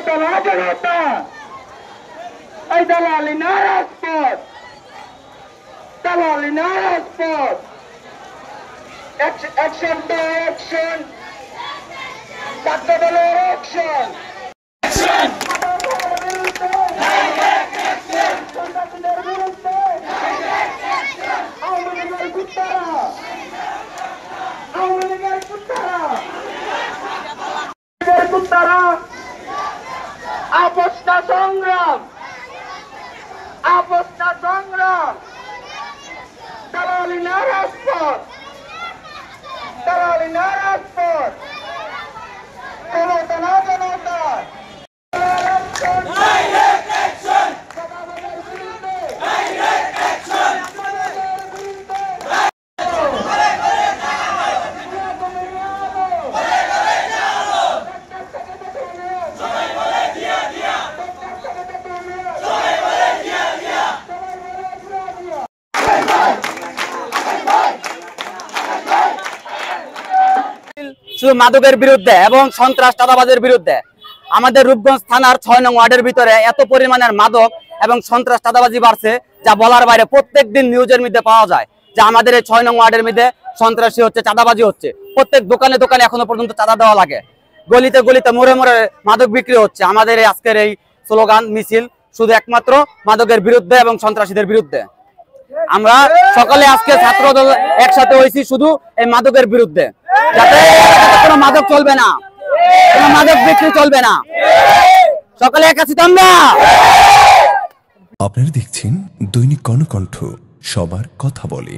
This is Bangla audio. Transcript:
জনতা এই দালালি না রাজপথ, দালালি না রাজপথ। অ্যাকশন টু অ্যাকশন, ছাত্র দলের অ্যাকশন। সন্ত্রাসীদের বিরুদ্ধে আওয়ামী লীগের কুত্তারা, আওয়ামী লীগের কুত্তারা আপোষ না সংগ্রাম, আপোষ না সংগ্রাম। দালালি না রাজপথ, দালালি না রাজপথ। জনতা না জনতা শুধু মাদকের বিরুদ্ধে এবং সন্ত্রাস চাঁদাবাজের বিরুদ্ধে। আমাদের রূপগঞ্জ থানার ৬ নং ওয়ার্ডের ভিতরে এত পরিমাণের মাদক এবং সন্ত্রাস চাঁদাবাজি বাড়ছে যা বলার বাইরে। প্রত্যেক দিন নিউজের মধ্যে পাওয়া যায় যে আমাদের এই ৬ নং ওয়ার্ডের মধ্যে সন্ত্রাসী হচ্ছে, চাঁদাবাজি হচ্ছে। প্রত্যেক দোকানে দোকানে এখনো পর্যন্ত চাঁদা দেওয়া লাগে, গলিতে গলিতে মোড়ে মোড়ে মাদক বিক্রি হচ্ছে। আমাদের এই আজকের এই স্লোগান মিছিল শুধু একমাত্র মাদকের বিরুদ্ধে এবং সন্ত্রাসীদের বিরুদ্ধে। আমরা সকালে আজকে ছাত্র দল একসাথে হয়েছি শুধু এই মাদকের বিরুদ্ধে, যাতে কোনো মাদক চলবে না, কোনো মাদক বিক্রি চলবে না। সকালে এক আছি আমরা। আপনারা দেখছেন দৈনিক কর্ণকণ্ঠ, সবার কথা বলে।